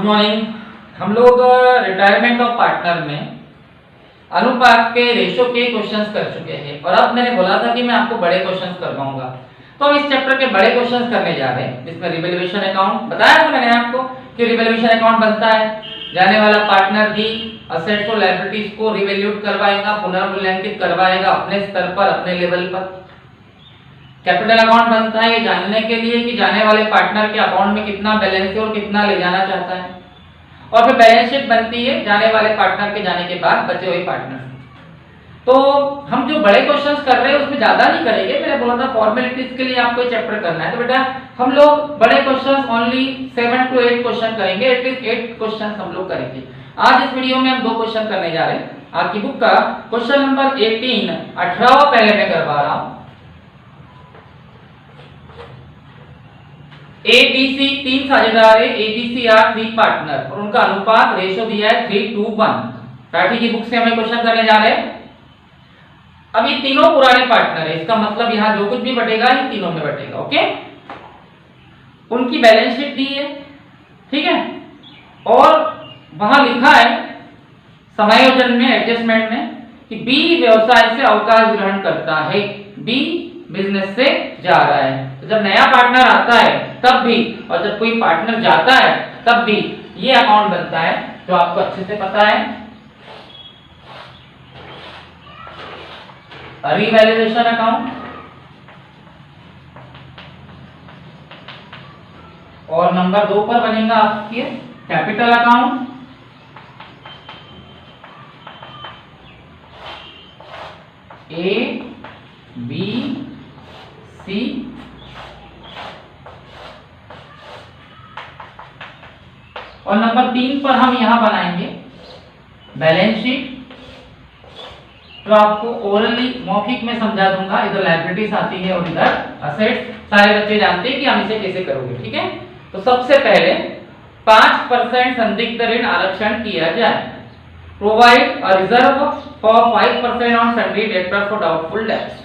Morning. हम लोग retirement of partner में अनुपात के रेशो के क्वेश्चंस कर चुके हैं और अब मैंने बोला था कि मैं आपको बड़े क्वेश्चंस करवाऊंगा, तो हम इस चैप्टर के बड़े क्वेश्चंस करने जा रहे हैं। जिसमें रिवैल्यूएशन अकाउंट बताया था मैंने आपको कि रिवैल्यूएशन अकाउंट बनता है, जाने वाला पार्टनर भी असेट्स और लायबिलिटीज को रिवैल्यूट करवाएगा, पुनर्मूल्यांकित करवाएगा अपने स्तर पर, अपने लेवल पर। कैपिटल अकाउंट बनता है ये जानने के लिए कि जाने वाले पार्टनर के अकाउंट में कितना बैलेंस है और कितना ले जाना चाहता है, और फिर बैलेंस शीट बनती है जाने वाले पार्टनर के जाने के बाद बचे हुए पार्टनर। तो हम जो बड़े क्वेश्चंस कर रहे हैं उसमें ज्यादा नहीं करेंगे, मैंने बोला था फॉर्मेलिटीज के लिए आपको ये चैप्टर करना है, तो बेटा हम लोग बड़े क्वेश्चंस ओनली 7 to 8 क्वेश्चन करेंगे, एटलीस्ट 8 क्वेश्चंस हम लोग करेंगे। आज इस वीडियो में हम 2 क्वेश्चन करने जा रहे हैं। आपकी बुक का क्वेश्चन नंबर 18 पहले मैं करवा रहा हूं। ABC 3 साझेदार है, ABC आर 3 पार्टनर और उनका अनुपात रेशो दिया है 3:1। राठी की बुक से हमें क्वेश्चन करने जा रहे हैं। अब ये तीनों पुराने पार्टनर है, इसका मतलब यहाँ जो कुछ भी बटेगा इन तीनों में बटेगा। ओके, उनकी बैलेंस शीट दी है, ठीक है, और वहां लिखा है समायोजन में, एडजस्टमेंट में कि बी व्यवसाय से अवकाश ग्रहण करता है, बी बिजनेस से जा रहा है। तो जब नया पार्टनर आता है तब भी और जब कोई पार्टनर जाता है तब भी ये अकाउंट बनता है, जो आपको अच्छे से पता है, रिवैल्यूएशन अकाउंट। और नंबर 2 पर बनेगा आपके capital account, A B C, और नंबर 3 पर हम यहां बनाएंगे बैलेंस शीट, तो आपको ओरली मौखिक में समझा दूंगा। इधर लायबिलिटीज आती है और इधर असेट्स, सारे बच्चे जानते हैं कि हम इसे कैसे करोगे, ठीक है। तो सबसे पहले 5% संदिग्ध ऋण आरक्षण किया जाए, provide a reserve for 5% on sundry debtors for doubtful debts.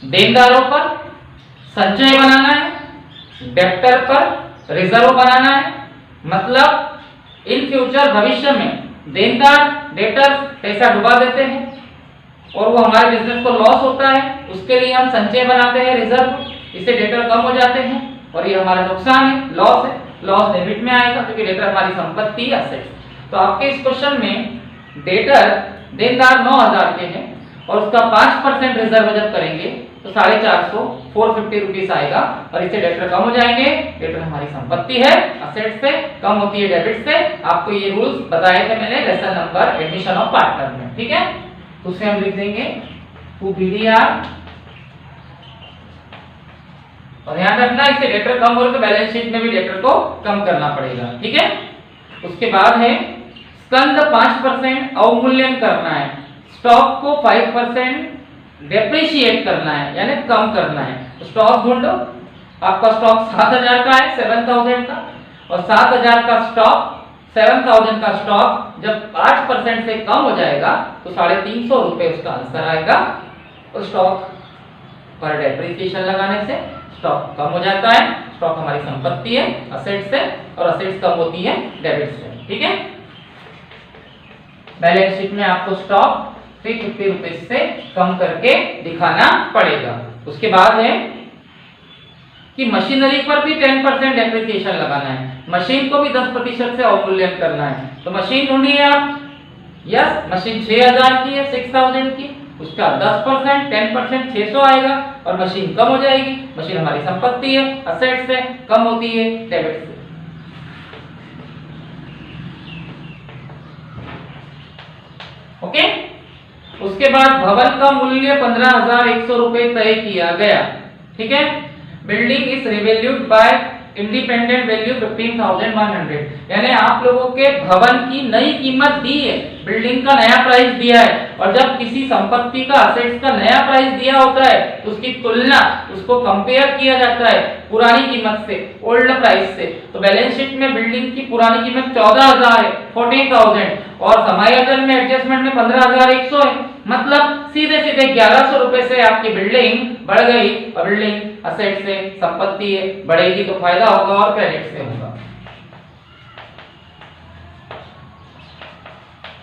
देनदारों पर संचय बनाना है, डेप्टर पर रिजर्व बनाना है, मतलब इन फ्यूचर भविष्य में देनदार डेटर्स पैसा डुबा देते हैं और वो हमारे बिजनेस को लॉस होता है, उसके लिए हम संचय बनाते हैं रिजर्व, इससे डेटर कम हो जाते हैं और ये हमारा नुकसान है, लॉस है, लॉस डेबिट में आएगा क्योंकि डेटर हमारी संपत्ति असेट्स। तो आपके इस क्वेश्चन में डेटर देनदार 9000 के हैं और उसका 5% रिजर्व जब करेंगे तो 450 450 रुपीस आएगा और इससे डेटर कम हो जाएंगे। डेटर हमारी संपत्ति है, असेट से कम होती है डेबिट से। आपको ये रूल्स बताए थे मैंने lesson number admission of partner में, ठीक है। तो उसे हम लिख देंगे टू BDR, और ध्यान रखना इससे डेटर कम हो तो बैलेंस शीट में भी डेटर को कम करना पड़ेगा, ठीक है। उसके बाद है स्कंद 5% अवमूल्यन करना है, स्टॉक को 5% डेप्रिशिएट करना है यानी कम करना है। तो स्टॉक ढूंढो, आपका स्टॉक 7000 का है 7000 का, और 7000 का स्टॉक 7000 का स्टॉक जब 8% से कम हो जाएगा तो 350 रुपए उसका आंसर आएगा। तो स्टॉक पर डेप्रिसिएशन लगाने से स्टॉक कम हो जाता है, स्टॉक हमारी संपत्ति है असेट से, और असेट्स कम होती है डेबिट से, ठीक है। बैलेंस शीट में आपको स्टॉक 350 रुपए से कम करके दिखाना पड़ेगा। उसके बाद है कि मशीनरी पर भी 10% डेप्रिसिएशन लगाना है, मशीन को भी 10% से अवमूल्यन करना है। तो मशीन ढूंढिए आप, यस मशीन 6000 की है 6000 की, उसका 10% 10% 600 आएगा और मशीन कम हो जाएगी। मशीन हमारी संपत्ति है असेट से, कम होती है डेबिट से। ओके, उसके बाद भवन का मूल्य 15,100 रुपए तय किया गया, ठीक है। Building is revalued bye independent value 15,100, यानी आप लोगों के भवन की नई कीमत दी है, बिल्डिंग का नया प्राइस दिया है, और जब किसी संपत्ति का असेट्स का नया प्राइस दिया होता है तो उसकी तुलना, उसको कंपेयर किया जाता है पुरानी कीमत से, ओल्ड प्राइस से। तो बैलेंस शीट में बिल्डिंग की पुरानी कीमत 14,000 है 14,000, और समायोजन में एडजस्टमेंट में 15,100 है, मतलब सीधे सीधे 1100 रुपए से आपकी बिल्डिंग बढ़ गई, और बिल्डिंग असेट से संपत्ति है, बढ़ेगी तो फायदा होगा और क्रेडिट से होगा।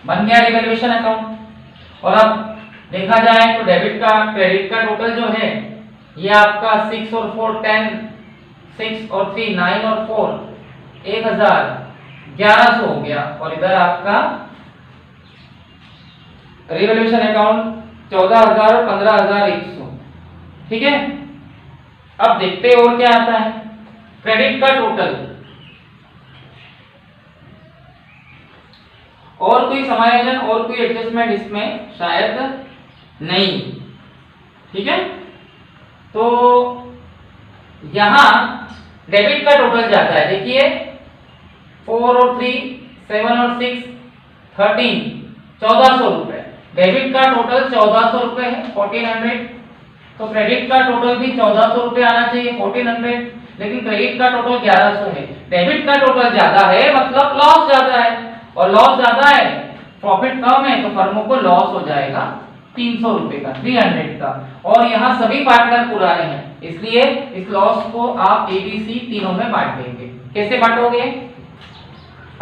बन गया रिवैल्यूएशन अकाउंट। और अब देखा जाए तो डेबिट का क्रेडिट का टोटल जो है ये आपका 6 और 4 10, 6 और 3 9 और 4 1100 हो गया। और इधर आपका रिवैल्यूएशन अकाउंट 14,000 और 15,100। ठीक है, अब देखते हैं और क्या आता है। क्रेडिट का टोटल, और कोई समायोजन और कोई एडजस्टमेंट इसमें शायद नहीं। ठीक है, तो यहां डेबिट का टोटल जाता है, देखिए 4 और 3 7 और 6 13 1400 रुपए। डेबिट का टोटल 1400 रुपए है 1400, तो क्रेडिट का टोटल भी 1400 रुपए आना चाहिए 1400, लेकिन क्रेडिट का टोटल 1100 है। डेबिट का टोटल ज्यादा है मतलब लॉस ज्यादा है, और लॉस ज्यादा है प्रॉफिट कम है, तो फर्मों को लॉस हो जाएगा 300 रुपए का 300 का। और यहाँ सभी पार्टनर पुराने हैं, इसलिए इस लॉस को आप ABC तीनों में बांट देंगे। कैसे बांटोगे?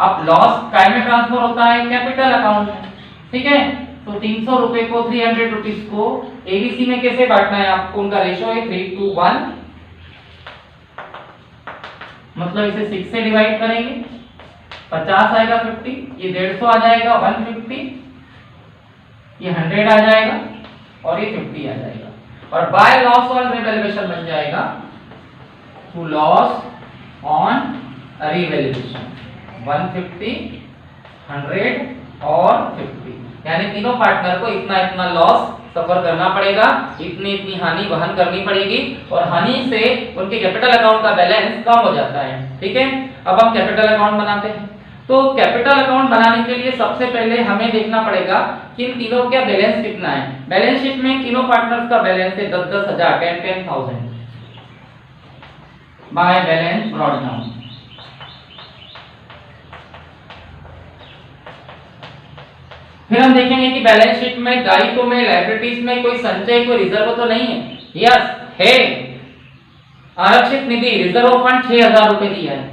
अब लॉस काय में ट्रांसफर होता है? कैपिटल अकाउंट में। ठीक है, तो 300 रुपए को 300 रुपीज को ABC में कैसे बांटना है आपको? उनका रेशो है 3:1, मतलब इसे 6 से डिवाइड करेंगे, 50 आएगा 50, ये 150 आ जाएगा 150, ये 100 आ जाएगा और ये 50 आ जाएगा। और बाय लॉस ऑन रिवैल्यूएशन बन जाएगा टू लॉस ऑन रिवैल्यूएशन 150, 100 और 50, यानी तीनों पार्टनर को इतना इतना लॉस सफर करना पड़ेगा, इतनी इतनी हानि वहन करनी पड़ेगी, और हानि से उनके कैपिटल अकाउंट का बैलेंस कम हो जाता है। ठीक है, अब हम कैपिटल अकाउंट बनाते हैं। तो कैपिटल अकाउंट बनाने के लिए सबसे पहले हमें देखना पड़ेगा कि इन तीनों का बैलेंस कितना है। बैलेंस शीट में तीनों पार्टनर्स का बैलेंस है 10,000 10,000 बाय बैलेंस ब्रॉट डाउन। फिर हम देखेंगे कि बैलेंस शीट में दायित्व में लायबिलिटीज में कोई संचय कोई रिजर्व तो नहीं है। यस है, आरक्षित निधि रिजर्व फंड 6,000 रुपए दिया है,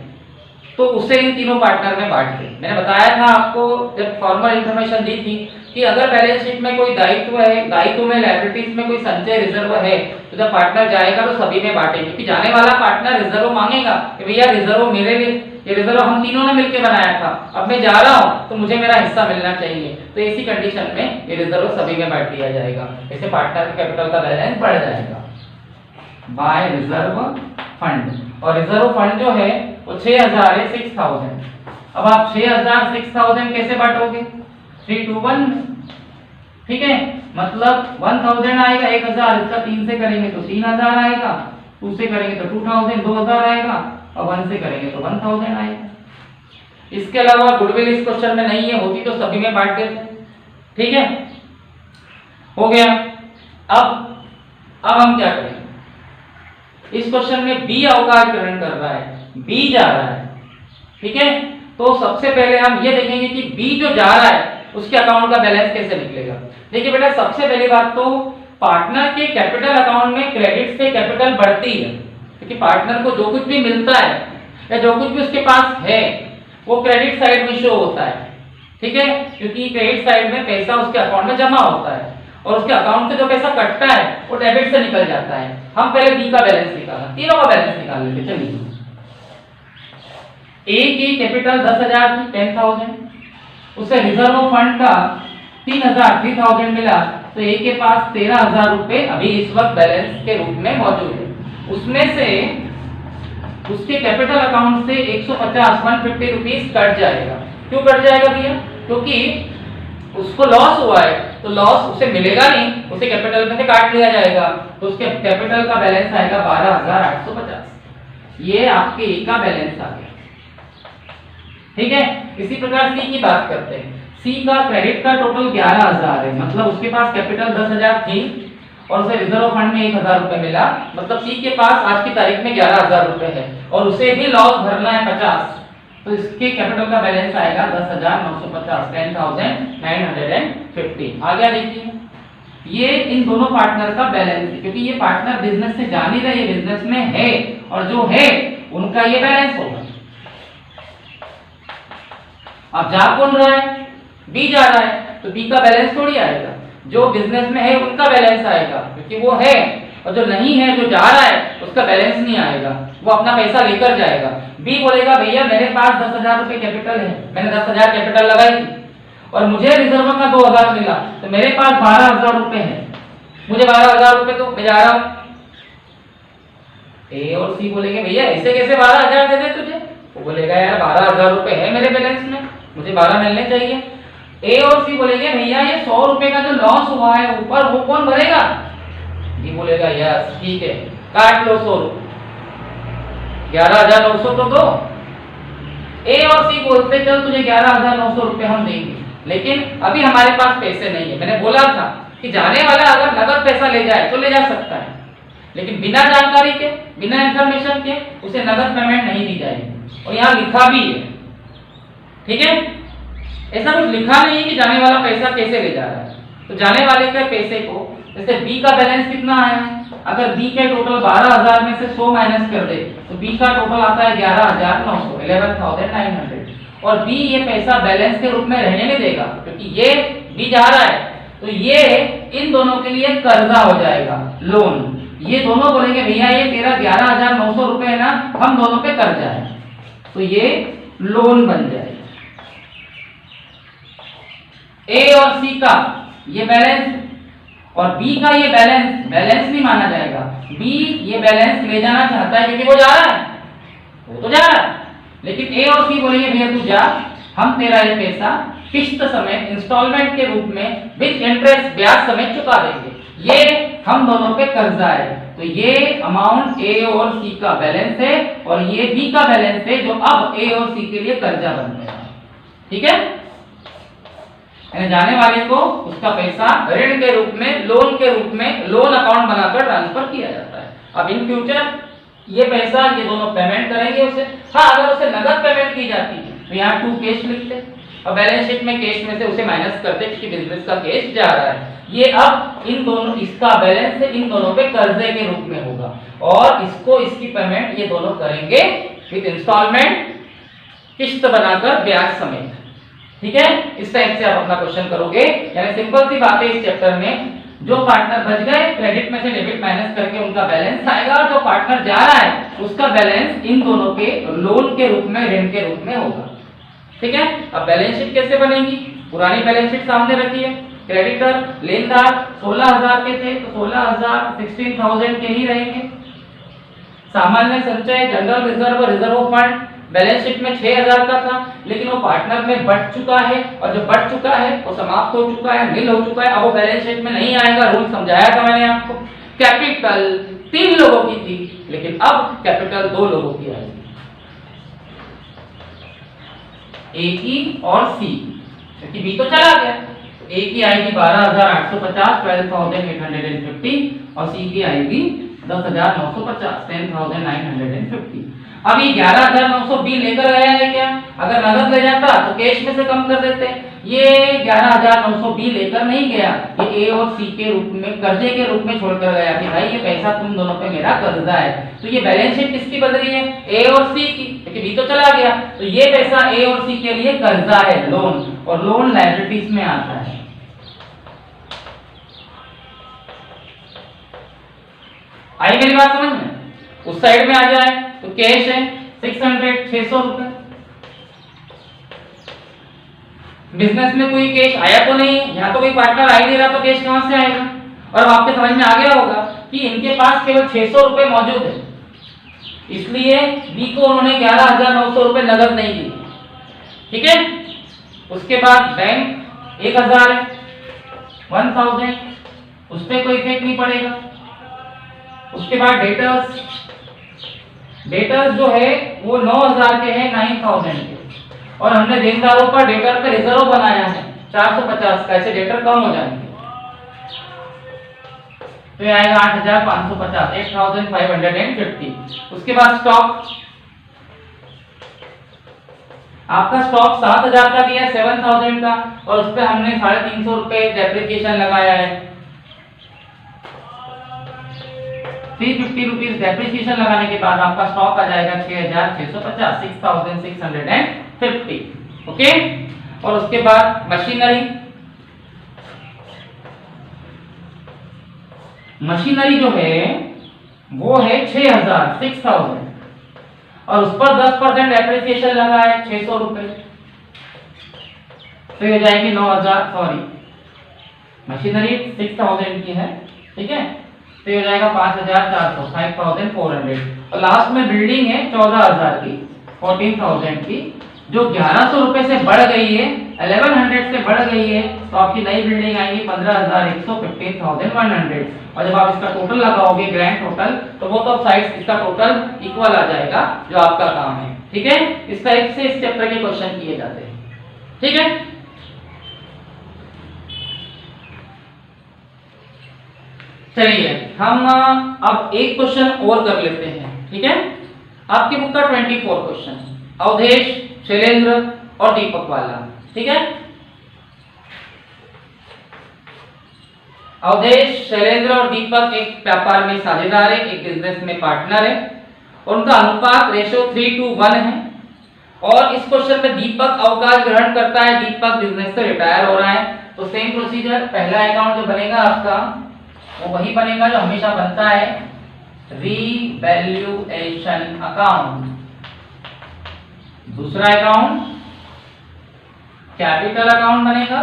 तो उसे इन तीनों पार्टनर में बांट दें। मैंने बताया था आपको जब फॉर्मल इंफॉर्मेशन दी थी कि अगर बैलेंस शीट में कोई दायित्व है, दायित्व में लायबिलिटीज में कोई संचय रिजर्व है, तो जब पार्टनर जाएगा तो सभी में बांटेंगे, क्योंकि जाने वाला पार्टनर रिजर्व मांगेगा कि भैया रिजर्व मेरे लिए, ये रिजर्व हम तीनों ने मिलकर बनाया था, अब मैं जा रहा हूं तो मुझे मेरा हिस्सा मिलना चाहिए। तो इसी कंडीशन में ये रिजर्व सभी में बांट दिया जाएगा, ऐसे पार्टनर के कैपिटल का बैलेंस बढ़ जाएगा बाय रिजर्व फंड। और रिजर्व फंड जो है वो 6,000 है 6,000। अब आप 6,000 6,000 कैसे बांटोगे? 3:1। ठीक है, मतलब 1,000 आएगा 1,000, इसका 3 से करेंगे तो 3,000 आएगा, 2 से करेंगे तो 2,000 2,000 आएगा, और 1 से करेंगे तो 1,000 आएगा। इसके अलावा गुडविल इस क्वेश्चन में नहीं है, होती तो सभी में बांट देते। ठीक है, हो गया। अब हम क्या करेंगे? इस क्वेश्चन में बी अवकाश ग्रहण कर रहा है, बी जा रहा है। ठीक है, तो सबसे पहले हम ये देखेंगे कि बी जो जा रहा है उसके अकाउंट का बैलेंस कैसे निकलेगा। देखिए बेटा, सबसे पहली बात तो पार्टनर के कैपिटल अकाउंट में क्रेडिट से कैपिटल बढ़ती है, क्योंकि पार्टनर को जो कुछ भी मिलता है या जो कुछ भी उसके पास है वो क्रेडिट साइड में शो होता है। ठीक है, क्योंकि क्रेडिट साइड में पैसा उसके अकाउंट में जमा होता है, और उसके अकाउंट से जो पैसा कटता है वो डेबिट से निकल जाता है। हम पहले बी का बैलेंस निकालना, तीनों का बैलेंस निकाल लेते। चलिए, ए की कैपिटल 10,000 थी 10,000, उसे रिजर्व फंड का 3,000 मिला, तो ए के पास 13,000 रुपए अभी इस वक्त बैलेंस के रूप में मौजूद है। उसमें से उसके कैपिटल अकाउंट से 150 रुपीस कट जाएगा। क्यों कट जाएगा भैया? क्योंकि उसको लॉस हुआ है, तो लॉस उसे मिलेगा नहीं, उसे कैपिटल में से काट लिया जाएगा, तो उसके कैपिटल का बैलेंस आएगा 12,850। ये आपके ए का बैलेंस आ गया। ठीक है, इसी प्रकार सी की बात करते हैं। सी का क्रेडिट का टोटल 11,000 है, मतलब उसके पास कैपिटल 10,000 थी और उसे रिजर्व फंड में 1,000 रुपए मिला, मतलब सी के पास आज की तारीख में 11,000 रुपए है, और उसे भी लॉस भरना है 50, तो इसके कैपिटल का बैलेंस आएगा 10,950 10,950। आगे देखिए, ये इन दोनों पार्टनर का बैलेंस है, क्योंकि ये पार्टनर बिजनेस से जा नहीं रहे, बिजनेस में है, और जो है उनका ये बैलेंस होगा। अब जा कौन रहा है? बी जा रहा है तो बी का बैलेंस थोड़ी आएगा, जो बिजनेस में है उनका बैलेंस आएगा क्योंकि वो है, और जो नहीं है जो जा रहा है उसका बैलेंस नहीं आएगा, वो अपना पैसा लेकर जाएगा। बी बोलेगा भैया मेरे पास 10,000 रुपए कैपिटल है, मैंने 10,000 कैपिटल लगाई थी और मुझे रिजर्व का 2,000 मिला तो मेरे पास 12,000 रुपए है, मुझे 12,000 रुपए तो मैं जा रहा हूं। ए और सी बोलेंगे भैया ऐसे कैसे 12,000 दे दे तुझे, वो बोलेगा यार 12,000 रुपए है मेरे बैलेंस में, मुझे 12 मिलने चाहिए। ए और सी बोलेंगे भैया ये 100 रुपए का जो लॉस हुआ है ऊपर वो कौन भरेगा, ये बोलेगा यस ठीक है काट लो 100 रुपए, 11,900 तो दो। ए और सी बोलते चल तुझे 11,900 रुपए हम देंगे, लेकिन अभी हमारे पास पैसे नहीं है। मैंने बोला था कि जाने वाला अगर नगद पैसा ले जाए तो ले जा सकता है, लेकिन बिना जानकारी के बिना इंफॉर्मेशन के उसे नगद पेमेंट नहीं दी जाएगी, और यहाँ लिखा भी है, ठीक है। ऐसा कुछ लिखा नहीं है कि जाने वाला पैसा कैसे ले जा रहा है। तो जाने वाले के पैसे को, जैसे बी का बैलेंस कितना आया है, अगर बी के टोटल 12,000 में से 100 माइनस कर दे तो बी का टोटल आता है 11,900, 11,900, और बी ये पैसा बैलेंस के रूप में रहने नहीं देगा क्योंकि ये बी जा रहा है, तो ये इन दोनों के लिए कर्जा हो जाएगा, लोन। ये दोनों बोलेंगे भैया ये तेरा 11,900 रुपए है ना, हम दोनों पे कर्जा है, तो ये लोन बन जाएगा। ए और सी का ये बैलेंस और बी का ये बैलेंस नहीं माना जाएगा। बी ये बैलेंस ले जाना चाहता है क्योंकि वो जा रहा है, वो तो जा रहा है, लेकिन ए और सी बोलेंगे भैया तू जा, हम तेरा ये पैसा किस्त समेत इंस्टॉलमेंट के रूप में विद इंटरेस्ट ब्याज समेत चुका देंगे, ये हम दोनों पे कर्जा है। तो ये अमाउंट ए और सी का बैलेंस है और ये बी का बैलेंस है जो अब ए और सी के लिए कर्जा बन गया, ठीक है। जाने वाले को उसका पैसा ऋण के रूप में, लोन के रूप में, लोन अकाउंट बनाकर ट्रांसफर किया जाता है। अब इन फ्यूचर ये पैसा ये दोनों पेमेंट करेंगे उसे। हाँ, अगर उसे नगद पेमेंट की जाती है तो यहाँ 2 कैश लिखते और बैलेंस शीट में कैश में से उसे माइनस करते क्योंकि बिजनेस का कैश जा रहा है। ये अब इन दोनों, इसका बैलेंस इन दोनों पे कर्जे के रूप में होगा और इसको, इसकी पेमेंट ये दोनों करेंगे विद इंस्टॉलमेंट, किस्त बनाकर ब्याज समेत, ठीक है। इस टाइप से आप अपना क्वेश्चन करोगे। यानी सिंपल सी बात है, इस चैप्टर में जो पार्टनर बच गए क्रेडिट में से डेबिट माइनस करके उनका बैलेंस आएगा, और जो पार्टनर जा रहा है उसका बैलेंस इन दोनों के लोन के रूप में, ऋण के रूप में होगा, ठीक है। अब बैलेंस शीट कैसे बनेगी, पुरानी बैलेंस शीट सामने रखी है। क्रेडिटर लेनदार 16,000 के थे तो 16,000 16,000 के ही रहेंगे। सामान्य संचय, general reserve, reserve fund balance sheet में 6,000 का था, लेकिन वो पार्टनर में बढ़ चुका है और जो बढ़ चुका है वो समाप्त हो चुका है, नील हो चुका है, अब वो बैलेंस शीट में नहीं आएगा। रूल समझाया था मैंने आपको। कैपिटल 3 लोगों की थी, लेकिन अब कैपिटल 2 लोगों की आएगी, ए की और सी, क्योंकि बी तो चला गया। ए की आएगी 12,850 12,850 और सी की आएगी 10,950 10,950। अब ये 11,900 बी लेकर गया है क्या, अगर नगद ले जाता तो कैश में से कम कर देते। ये 11,900 बी लेकर नहीं गया, ये ए और सी के रूप में, कर्जे के रूप में छोड़कर गया कि भाई ये पैसा तुम दोनों पे मेरा कर्जा है। तो ये बैलेंस शीट किसकी बन रही है, ए और सी की, क्योंकि बी तो चला गया। तो ये पैसा ए और सी के लिए कर्जा है, लोन, और लोन लायबिलिटीज में आता है। आई मेरी बात समझ में। उस साइड में आ जाए तो कैश है 600 रुपए। बिजनेस में कोई कैश आया तो नहीं, यहाँ तो कोई पार्टनर आ ही नहीं रहा, तो कैश कहां से आएगा। और अब आपके समझ में आ गया होगा कि इनके पास केवल 600 रुपए मौजूद है, इसलिए बी को उन्होंने 11,900 रुपए नगद नहीं दी, ठीक है। उसके बाद बैंक 1,000 है, 1,000, उस पर कोई इफेक्ट नहीं पड़ेगा। उसके बाद डेटर्स जो है वो 9,000 के हैं, 9,000 के, और हमने देनदारों पर डेटर पे रिजर्व बनाया है 450 का, ऐसे डेटर कम हो जाएंगे तो ये आएगा 8,550 8,550। उसके बाद स्टॉक, आपका स्टॉक 7,000 का दिया, 7,000 का, और उस पर हमने 350 रुपए डेप्रिसिएशन लगाया है। 350 रुपीज डेप्रिसिएशन लगाने के बाद आपका स्टॉक आ जाएगा 6,650 6,650। ओके, और उसके बाद मशीनरी जो है वो है 6000 और उस पर 10% एप्रिसिएशन लगा है 600 रुपए, तो ये जाएगी 9000, सॉरी मशीनरी 6000 की है, ठीक है, तो ये जाएगा 5400, 5400 और लास्ट में बिल्डिंग है 14000 की, 14000 की, जो 1100 रुपए से बढ़ गई है, 1100 से बढ़ गई है, तो आपकी नई बिल्डिंग आएगी 15100, 15100 और जब आप इसका टोटल लगाओगे ग्रैंड टोटल, तो वो तो साइड्स इसका टोटल इक्वल आ जाएगा जो आपका काम है, ठीक है। इस टाइप से इस चैप्टर के क्वेश्चन किए जाते हैं, ठीक है। चलिए हम अब एक क्वेश्चन और कर लेते हैं, ठीक है। आपकी बुक का 24 क्वेश्चन, अवधेश, शैलेंद्र और दीपक वाला, ठीक है। अवधेश, शैलेंद्र और दीपक एक व्यापार में साझेदार है, एक बिजनेस में पार्टनर है, उनका अनुपात रेशो 3:1 है और इस क्वेश्चन में दीपक अवकाश ग्रहण करता है, दीपक बिजनेस से रिटायर हो रहा है, तो सेम प्रोसीजर, पहला अकाउंट जो बनेगा आपका वो वही बनेगा जो हमेशा बनता है, रीवैल्यूएशन अकाउंट। दूसरा अकाउंट कैपिटल अकाउंट बनेगा,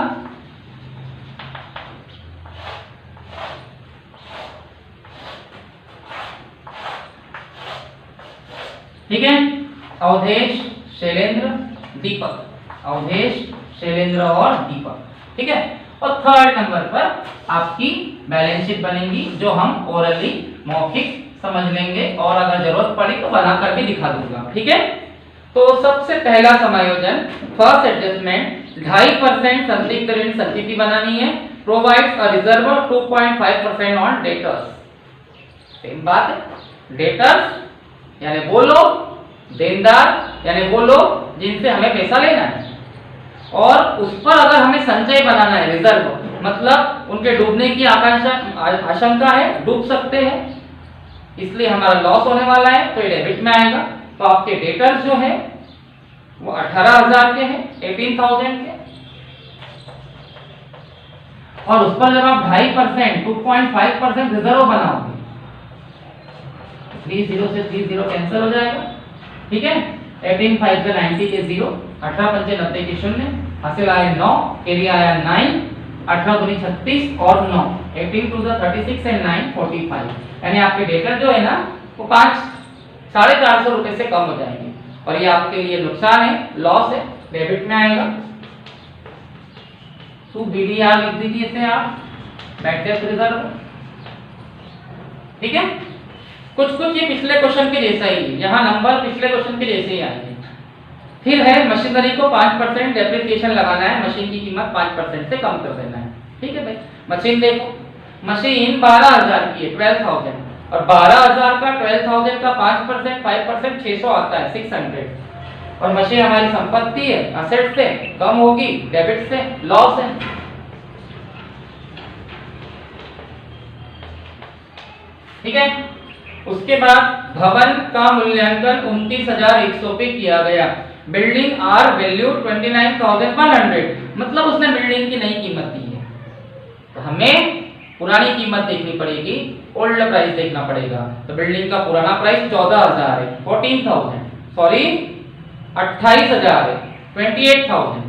ठीक है। अवधेश, शैलेंद्र, दीपक, अवधेश, शैलेंद्र और दीपक, ठीक है। और थर्ड नंबर पर आपकी बैलेंस शीट बनेगी जो हम ओरली मौखिक समझ लेंगे और अगर जरूरत पड़ी तो बना कर भी दिखा दूंगा, ठीक है। तो सबसे पहला समायोजन, फर्स्ट एडजस्टमेंट, 2.5% संदिग्ध ऋण संचिति बनानी है, provides a reserve 2.5% on debtors. Same बात है, डेटर्स यानी वो लोग, देनदार यानी वो लोग जिनसे हमें पैसा लेना है, और उस पर अगर हमें संचय बनाना है, रिजर्व मतलब उनके डूबने की आशंका है, डूब सकते हैं, इसलिए हमारा लॉस होने वाला है, तो ये डेबिट में आएगा। तो आपके डेटर्स जो है वो 18000 के हैं, 18000 के, और उस पर जब आप 2.5%, 2.5% रिजर्व बनाओगे, 30 से 30 कैंसिल हो जाएगा, ठीक है। 18 5 से 90 के 0, 18 पंचे 90 के 0, हासिल आया 9, कैरी आया 9, 18 दूनी 36 और 9, 18 टू 36 एंड 9 45, यानी आपके डेटर जो है ना वो 450 रुपए से कम हो जाएंगे और ये आपके लिए नुकसान है, लॉस है, डेबिट में आएगा। तो बीडीआर लिख दीजिए इसे आप, बैड डेट रिजर्व, ठीक है। कुछ ये पिछले क्वेश्चन के जैसा ही है, यहाँ नंबर पिछले क्वेश्चन के जैसे ही आएंगे। फिर है मशीनरी को 5% डेप्रिसिएशन लगाना है, मशीन की कीमत 5% से कम कर देना है, ठीक है भाई। मशीन देखो, मशीन 12000 की है, 12000, और 12000 का 12000 का 5%, 5% 600 आता है, 600, और मशीन हमारी संपत्ति है, असेट से कम होगी, डेबिट से, लॉस है, ठीक है। उसके बाद भवन का मूल्यांकन 29100 पे किया गया, बिल्डिंग आर वैल्यू 29100, मतलब उसने बिल्डिंग की नई कीमत दी है, तो हमें पुरानी कीमत देखनी पड़ेगी, ओल्ड प्राइस देखना पड़ेगा। तो बिल्डिंग का पुराना प्राइस 14000 है, 14000, सॉरी 28000 है, 28000,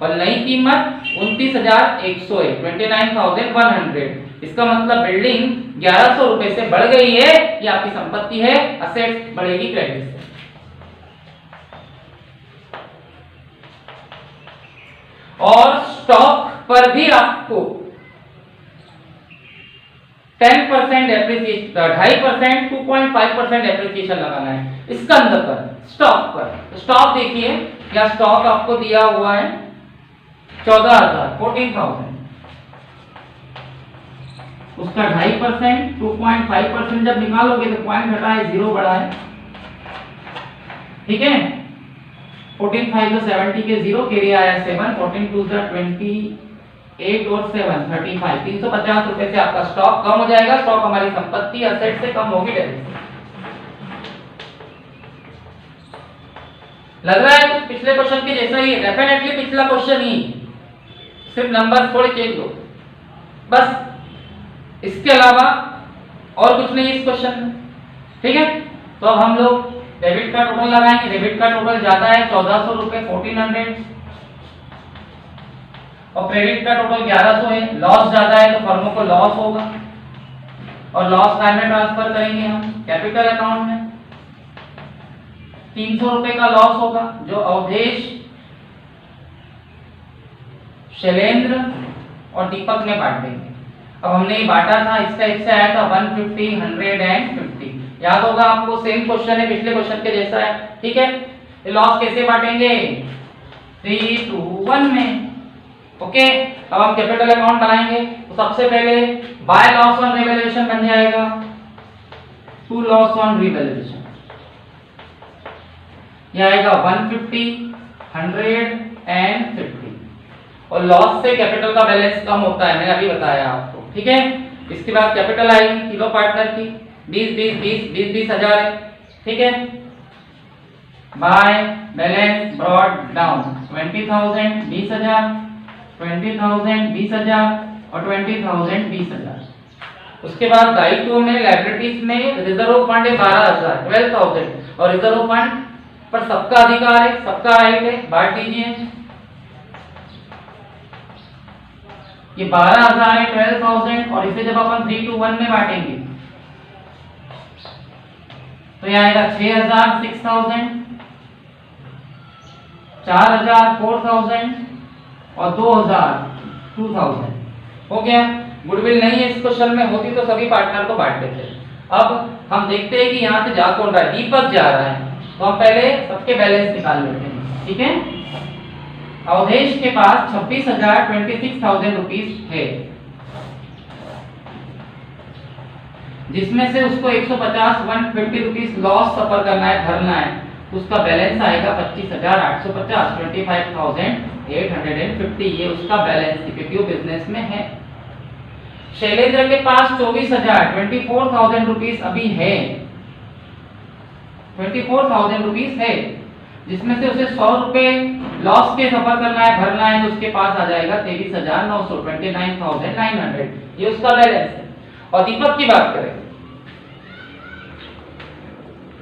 और नई कीमत 29100 है, 29100। इसका मतलब बिल्डिंग 1100 रुपए से बढ़ गई है, ये आपकी संपत्ति है, असेट्स बढ़ेगी क्रेडिट से। और स्टॉक पर भी आपको 10% एप्रिसिएशन, 2.5%, 2.5% एप्रिसिएशन लगाना है इसका अंदर पर, स्टॉक पर। स्टॉक देखिए, या स्टॉक आपको दिया हुआ है 14000, 14000, उसका 2.5%, 2.5% जब निकालोगे तो पॉइंट घटा है, 0 बढ़ा है, ठीक है। 14 5 70 के 0, कैरी आया 7, 14 2 28 और 7 35, 350 रुपए से आपका स्टॉक कम हो जाएगा। स्टॉक हमारी संपत्ति, असेट से कम होगी, डेबिट से। लग रहा है कुछ पिछले क्वेश्चन के जैसा ही है, डेफिनेटली पिछला क्वेश्चन ही, सिर्फ नंबर थोड़े चेंज हो बस, इसके अलावा और कुछ नहीं इस क्वेश्चन में। ठीक है, तो अब हम लोग डेबिट का टोटल लगाएंगे। डेबिट का टोटल जाता है 1400 रुपए 1400, और क्रेडिट का टोटल 1100 है। लॉस जाता है तो फर्मों को लॉस होगा, और लॉस काय में ट्रांसफर करेंगे हम कैपिटल अकाउंट में। 300 रुपए का लॉस होगा जो अवधेश, शैलेंद्र और दीपक में बांट देंगे। अब हमने ये बांटा था, इसका इससे आया था 150, 100 एंड 50। याद होगा आपको, सेम क्वेश्चन है, पिछले क्वेश्चन के जैसा है। ठीक है, ये लॉस कैसे बांटेंगे? 3 to 1 में। ओके, अब हम कैपिटल अकाउंट बनाएंगे। तो सबसे पहले बाय लॉस ऑन रिवैल्यूएशन बन जाएगा टू लॉस ऑन रिवैल्यूएशन। ये आएगा 150, 100 एंड 50। और लॉस से कैपिटल का बैलेंस कम होता है, मैंने अभी बताया आपको। ठीक है, इसके बाद कैपिटल आएगी तीनों पार्टनर की 20 हजार है। ठीक है, बाय बैलेंस ब्रॉट डाउन 20,000 20,000, 20,000 20,000 और 20,000 20,000। उसके बाद दायित्व में लायबिलिटीज में रिजर्व फंड है 12,000 12,000, और रिजर्व फंड पर सबका अधिकार है, सबका राइट है, बांट दीजिए। ये 12,000 है 12,000, और इसे जब अपन 3 to 1 में बांटेंगे तो ये आएगा 6,000 6,000, 4,000 4,000 और 2,000 2,000। हो गया। गुडविल नहीं है इस क्वेश्चन में, होती तो सभी पार्टनर को बांट देते। अब हम देखते हैं कि यहाँ से जा कौन रहा है, दीपक जा रहा है, तो हम पहले सबके बैलेंस निकाल लेते हैं। ठीक है, अवधेश के पास 26,000 26,000 रुपीस है, जिसमें से उसको 150 150 रुपीस लॉस सफर करना है, भरना है। उसका बैलेंस आएगा 25,850 25,850। ये उसका बैलेंस है क्योंकि वो बिजनेस में है। शैलेंद्र के पास 24,000 24,000 रुपीस अभी है, 24,000 रुपीस है, जिसमें से उसे 100 रुपए लॉस के सफर करना है, भरना है, तो उसके पास आ जाएगा 23,900 29,900। ये उसका बैलेंस है। और दीपक की बात करें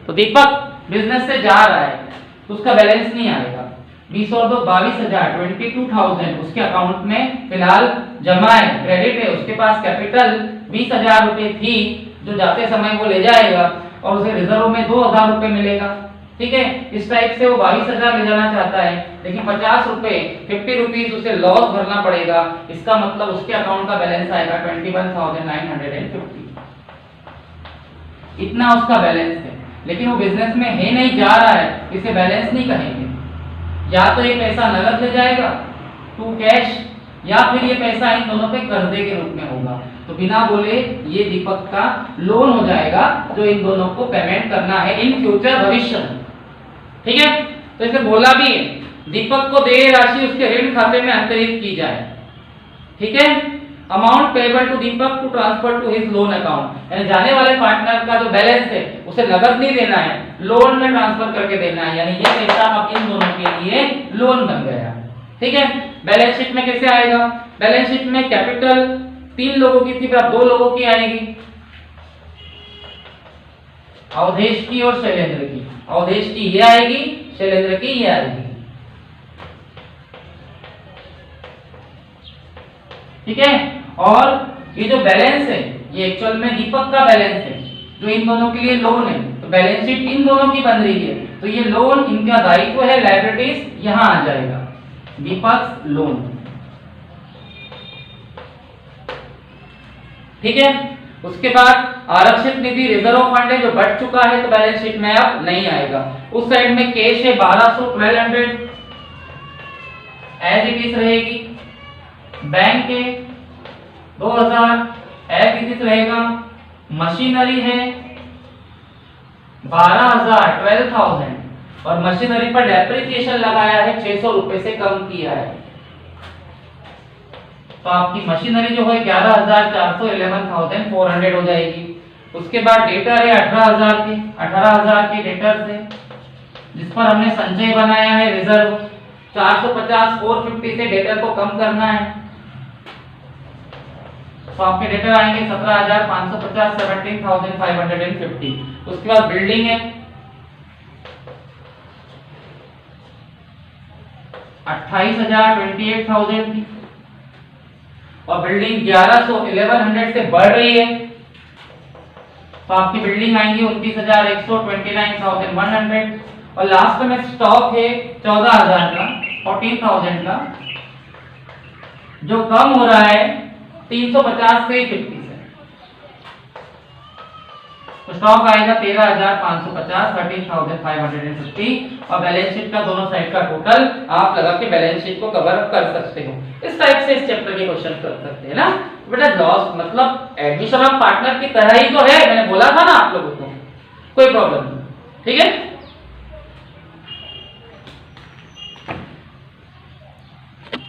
तो दीपक बिजनेस से जा रहा है तो उसका बैलेंस नहीं आएगा। 20 और 2 22,000 22,000 उसके अकाउंट में फिलहाल जमा है, क्रेडिट है। उसके पास कैपिटल 20,000 रुपए थी जो जाते समय वो ले जाएगा, और उसे रिजर्व में 2,000 रुपए मिलेगा। ठीक है, इस टाइप से वो 22,000 ले जाना चाहता है, लेकिन 50 रुपए 50 रुपीस उसे लॉस भरना पड़ेगा। इसका मतलब उसके अकाउंट का बैलेंस आएगा 21,950। इतना उसका बैलेंस है, लेकिन वो बिजनेस में है नहीं, जा रहा है, इसे बैलेंस नहीं कहेंगे। या तो ये पैसा नगद ले जाएगा टू कैश, या फिर ये पैसा इन दोनों पे कर्जे के रूप में होगा। तो बिना बोले ये दीपक का लोन हो जाएगा जो इन दोनों को पेमेंट करना है इन फ्यूचर, भविष्य में। ठीक है, तो इसे बोला भी है दीपक को देय राशि उसके ऋण खाते में अंतरित की जाए। ठीक है, amount payable to Deepak to transfer to his loan account, यानी जाने वाले पार्टनर का जो बैलेंस है उसे नगद नहीं देना है, लोन में ट्रांसफर करके देना है, यानी ये पैसा अब इन दोनों के लिए लोन बन गया। ठीक है, बैलेंस शीट में कैसे आएगा? बैलेंस शीट में कैपिटल 3 लोगों की थी, फिर अब 2 लोगों की आएगी, अवधेश की और शैलेंद्र की। अवधेश की ये आएगी, शैलेंद्र की ये आएगी। ठीक है, और ये जो बैलेंस है ये एक्चुअल में दीपक का बैलेंस है जो इन दोनों के लिए लोन है। तो बैलेंस शीट इन दोनों की बन रही है, तो ये लोन इनका दायित्व है, लायबिलिटीज यहां आ जाएगा, दीपक लोन। ठीक है, उसके बाद आरक्षित निधि रिजर्व फंड है जो बढ़ चुका है, तो बैलेंस शीट में अब नहीं आएगा। उस साइड में कैश है 1200 1200 एज इट इज रहेगी। बैंक है 2000 एज इट इज रहेगा। मशीनरी है 12,000 12,000, और मशीनरी पर डेप्रिसिएशन लगाया है 600 रुपए से कम किया है, तो आपकी मशीनरी जो है 11,400 11,400 हो जाएगी। उसके बाद डेटर है 18,000 के डेटर से, जिस पर हमने संचय बनाया है रिजर्व 450 450 से डेटर को कम करना है। तो आपके डेटर आएंगे 17,550 17,550। उसके बाद बिल्डिंग है 28,000 28,000 की, और बिल्डिंग 1100 से बढ़ रही है तो आपकी बिल्डिंग आएंगी 29,100 29,100। और लास्ट में स्टॉक है 14,000 का 14,000 का, जो कम हो रहा है 350 से 50 से, तो स्टॉक आएगा 13,550 13,550। और बैलेंस शीट का दोनों साइड का टोटल आप लगा के बैलेंस शीट को कवर अप कर सकते हो। इस टाइप से इस चैप्टर के क्वेश्चन कर सकते हैं ना बेटा। लॉस मतलब एडमिशन ऑफ पार्टनर की तरह ही तो है, मैंने बोला था ना आप लोगों को, कोई प्रॉब्लम नहीं, ठीक है।